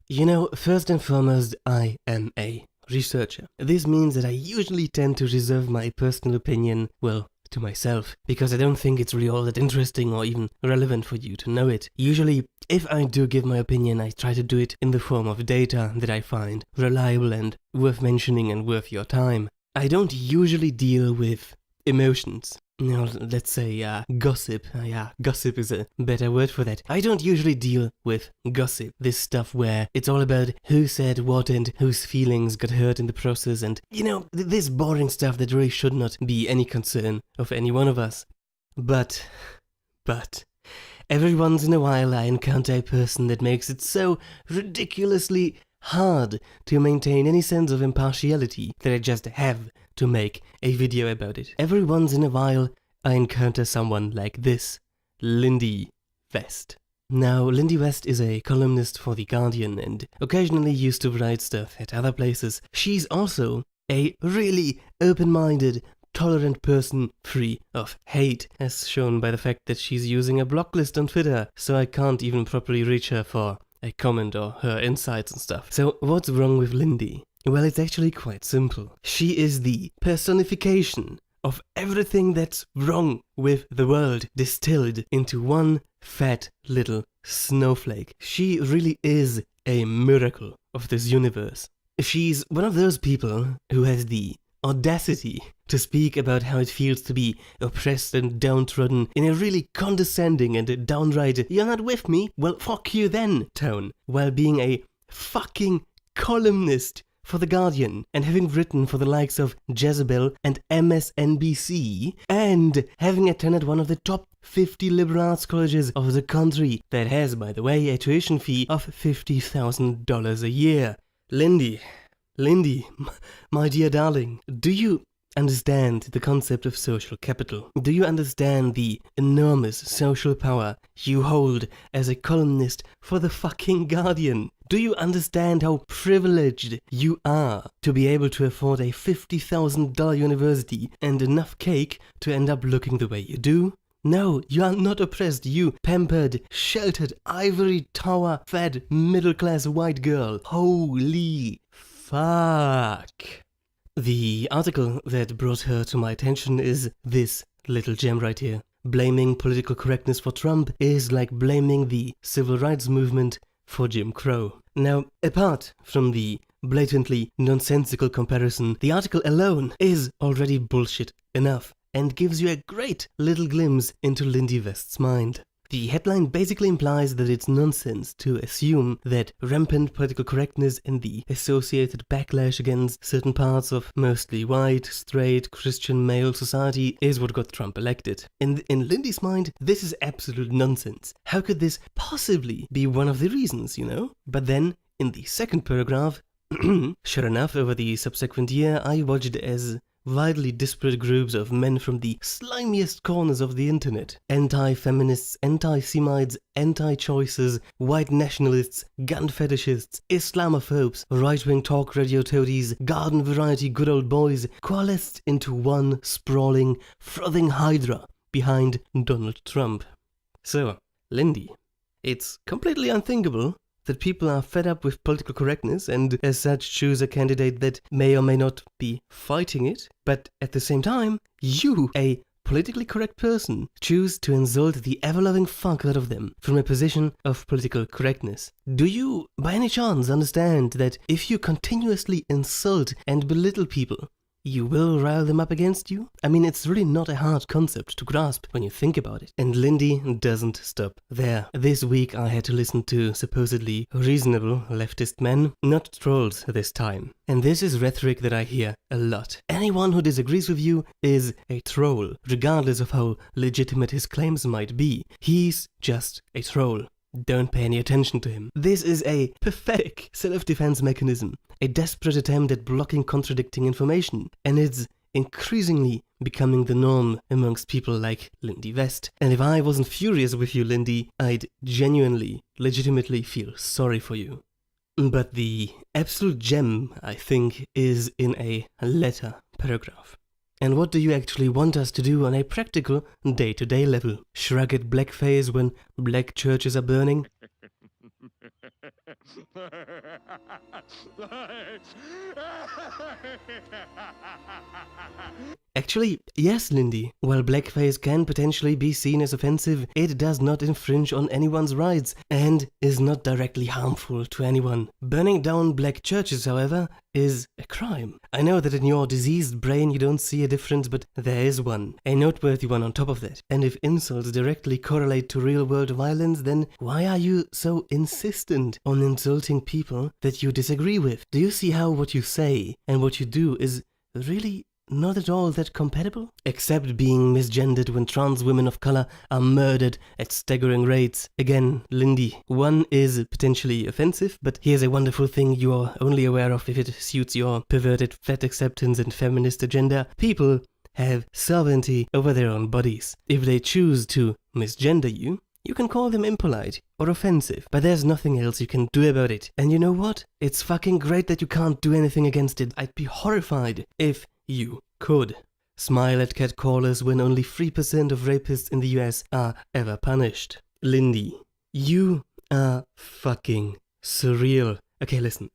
You know, first and foremost, I am a researcher. This means that I usually tend to reserve my personal opinion, well, to myself, because I don't think it's really all that interesting or even relevant for you to know it. Usually, if I do give my opinion, I try to do it in the form of data that I find reliable and worth mentioning and worth your time. I don't usually deal with emotions. No, let's say gossip. Gossip is a better word for that. I don't usually deal with gossip. This stuff where it's all about who said what and whose feelings got hurt in the process and, you know, this boring stuff that really should not be any concern of any one of us. But, every once in a while I encounter a person that makes it so ridiculously hard to maintain any sense of impartiality that I just have to make a video about it. Every once in a while, I encounter someone like this, Lindy West. Now, Lindy West is a columnist for The Guardian and occasionally used to write stuff at other places. She's also a really open-minded, tolerant person free of hate, as shown by the fact that she's using a block list on Twitter, so I can't even properly reach her for a comment or her insights and stuff. So what's wrong with Lindy? Well, it's actually quite simple. She is the personification of everything that's wrong with the world, distilled into one fat little snowflake. She really is a miracle of this universe. She's one of those people who has the audacity to speak about how it feels to be oppressed and downtrodden in a really condescending and downright "you're not with me, well fuck you then" tone, while being a fucking columnist for The Guardian and having written for the likes of Jezebel and MSNBC and having attended one of the top 50 liberal arts colleges of the country that has, by the way, a tuition fee of $50,000 a year. Lindy, my dear darling, do you understand the concept of social capital? Do you understand the enormous social power you hold as a columnist for the fucking Guardian? Do you understand how privileged you are to be able to afford a $50,000 university and enough cake to end up looking the way you do? No, you are not oppressed, you pampered, sheltered, ivory tower-fed, middle-class white girl. Holy fuck. The article that brought her to my attention is this little gem right here. Blaming political correctness for Trump is like blaming the civil rights movement for Jim Crow. Now, apart from the blatantly nonsensical comparison, the article alone is already bullshit enough and gives you a great little glimpse into Lindy West's mind. The headline basically implies that it's nonsense to assume that rampant political correctness and the associated backlash against certain parts of mostly white, straight, Christian male society is what got Trump elected. In Lindy's mind, this is absolute nonsense. How could this possibly be one of the reasons, you know? But then, in the second paragraph, sure enough, over the subsequent year, I watched as widely disparate groups of men from the slimiest corners of the internet, anti-feminists, anti-Semites, anti-choices, white nationalists, gun fetishists, Islamophobes, right-wing talk radio toadies, garden variety good old boys, coalesced into one sprawling, frothing hydra behind Donald Trump. So, Lindy, it's completely unthinkable that people are fed up with political correctness and as such choose a candidate that may or may not be fighting it, but at the same time, you, a politically correct person, choose to insult the ever-loving fuck out of them from a position of political correctness. Do you, by any chance, understand that if you continuously insult and belittle people, you will rile them up against you? I mean, it's really not a hard concept to grasp when you think about it. And Lindy doesn't stop there. This week I had to listen to supposedly reasonable leftist men, not trolls this time. And this is rhetoric that I hear a lot. Anyone who disagrees with you is a troll, regardless of how legitimate his claims might be. He's just a troll. Don't pay any attention to him. This is a pathetic self-defense mechanism, a desperate attempt at blocking contradicting information, and it's increasingly becoming the norm amongst people like Lindy West. And if I wasn't furious with you, Lindy, I'd genuinely, legitimately feel sorry for you. But the absolute gem, I think, is in a later paragraph. And what do you actually want us to do on a practical, day-to-day level? Shrug at blackface when black churches are burning? Actually, yes, Lindy. While blackface can potentially be seen as offensive, it does not infringe on anyone's rights and is not directly harmful to anyone. Burning down black churches, however, is a crime. I know that in your diseased brain you don't see a difference, but there is one. A noteworthy one on top of that. And if insults directly correlate to real-world violence, then why are you so insistent on insulting people that you disagree with? Do you see how what you say and what you do is really not at all that compatible? Except being misgendered when trans women of color are murdered at staggering rates. Again, Lindy, one is potentially offensive, but here's a wonderful thing you're only aware of if it suits your perverted fat acceptance and feminist agenda. People have sovereignty over their own bodies. If they choose to misgender you, you can call them impolite or offensive, but there's nothing else you can do about it. And you know what? It's fucking great that you can't do anything against it. I'd be horrified if you could. Smile at catcallers when only 3% of rapists in the US are ever punished. Lindy, you are fucking surreal. Okay, listen,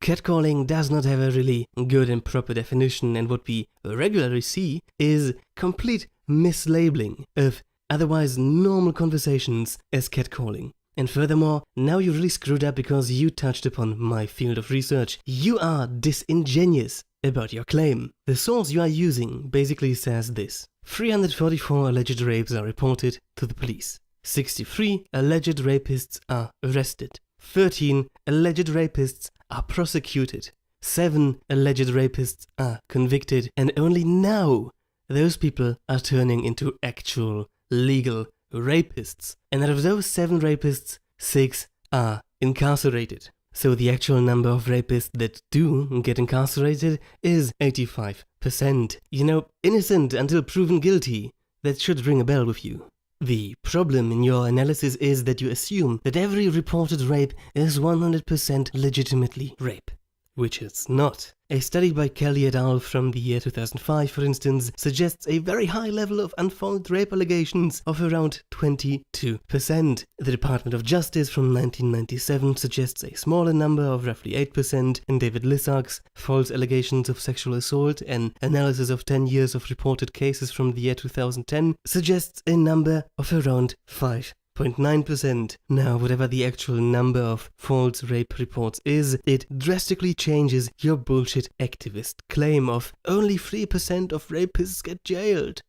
catcalling does not have a really good and proper definition, and what we regularly see is complete mislabeling of otherwise normal conversations as catcalling. And furthermore, now you really screwed up because you touched upon my field of research. You are disingenuous about your claim. The source you are using basically says this: 344 alleged rapes are reported to the police. 63 alleged rapists are arrested. 13 alleged rapists are prosecuted. 7 alleged rapists are convicted. And only now those people are turning into actual legal rapists. And out of those 7 rapists, 6 are incarcerated. So the actual number of rapists that do get incarcerated is 85%. You know, innocent until proven guilty. That should ring a bell with you. The problem in your analysis is that you assume that every reported rape is 100% legitimately rape, which it's not. A study by Kelly et al. From the year 2005, for instance, suggests a very high level of unfounded rape allegations of around 22%. The Department of Justice from 1997 suggests a smaller number of roughly 8%, and David Lissak's false allegations of sexual assault, an analysis of 10 years of reported cases from the year 2010, suggests a number of around 5.9%. Now, whatever the actual number of false rape reports is, it drastically changes your bullshit activist claim of only 3% of rapists get jailed.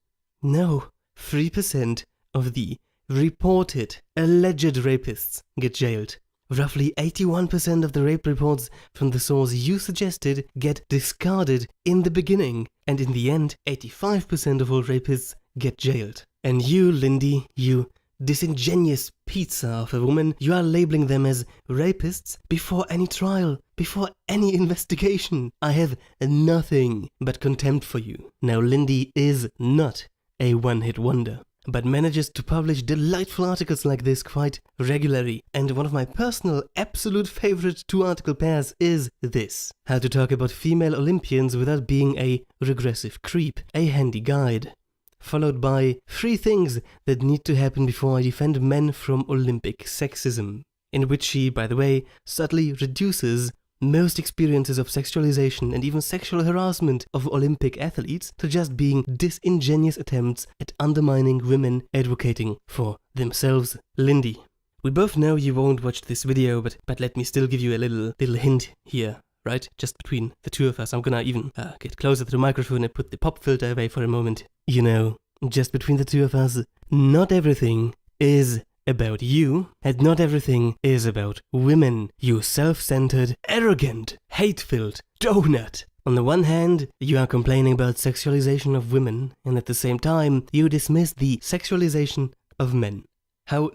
No, 3% of the reported alleged rapists get jailed. Roughly 81% of the rape reports from the source you suggested get discarded in the beginning, and in the end, 85% of all rapists get jailed. And you, Lindy, you disingenuous pizza of a woman, you are labeling them as rapists before any trial, before any investigation. I have nothing but contempt for you. Now, Lindy is not a one-hit wonder, but manages to publish delightful articles like this quite regularly. And one of my personal absolute favorite 2-article pairs is this: How to Talk About Female Olympians Without Being a Regressive Creep, a handy guide. Followed by 3 things that need to happen before I defend men from Olympic sexism, in which she, by the way, subtly reduces most experiences of sexualization and even sexual harassment of Olympic athletes to just being disingenuous attempts at undermining women advocating for themselves. Lindy, we both know you won't watch this video, but let me still give you a little hint here. Right? Just between the two of us. I'm gonna even get closer to the microphone and put the pop filter away for a moment. You know, just between the two of us, not everything is about you, and not everything is about women. You self-centered, arrogant, hate-filled donut. On the one hand, you are complaining about sexualization of women, and at the same time, you dismiss the sexualization of men. How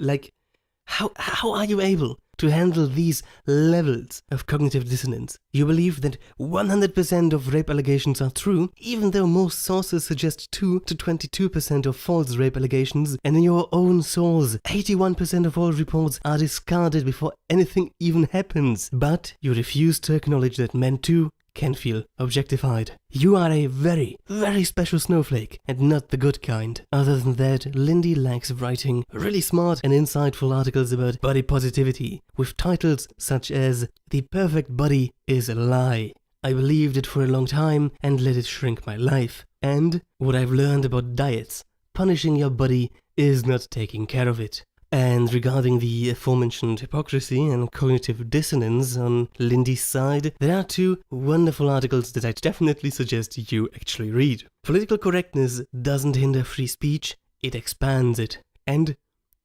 are you able to handle these levels of cognitive dissonance? You believe that 100% of rape allegations are true, even though most sources suggest 2 to 22% of false rape allegations, and in your own source, 81% of all reports are discarded before anything even happens. But you refuse to acknowledge that men too can feel objectified. You are a very, very special snowflake, and not the good kind. Other than that, Lindy likes writing really smart and insightful articles about body positivity, with titles such as "The Perfect Body is a Lie. I believed it for a long time and let it shrink my life," and "What I've learned about diets. Punishing your body is not taking care of it." And regarding the aforementioned hypocrisy and cognitive dissonance on Lindy's side, there are two wonderful articles that I definitely suggest you actually read. Political correctness doesn't hinder free speech, it expands it. And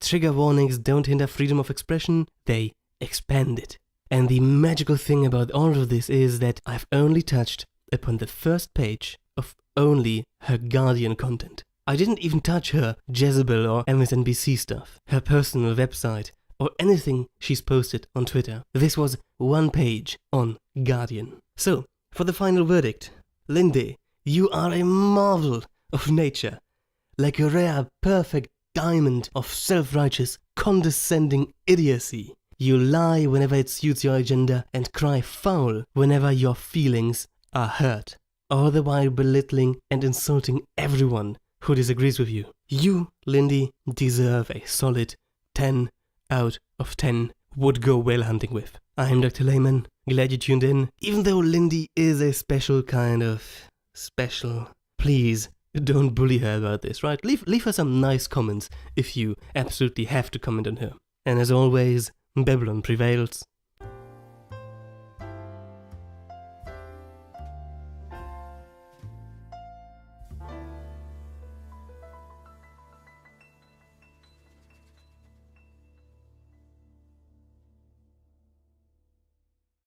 trigger warnings don't hinder freedom of expression, they expand it. And the magical thing about all of this is that I've only touched upon the first page of only her Guardian content. I didn't even touch her Jezebel or MSNBC stuff, her personal website, or anything she's posted on Twitter. This was one page on Guardian. So, for the final verdict, Lindy, you are a marvel of nature, like a rare, perfect diamond of self-righteous, condescending idiocy. You lie whenever it suits your agenda and cry foul whenever your feelings are hurt, all the while belittling and insulting everyone who disagrees with you. You, Lindy, deserve a solid 10 out of 10 would go whale hunting with. I'm Dr. Layman, glad you tuned in. Even though Lindy is a special kind of special, please don't bully her about this, right? Leave her some nice comments if you absolutely have to comment on her. And as always, Babylon prevails.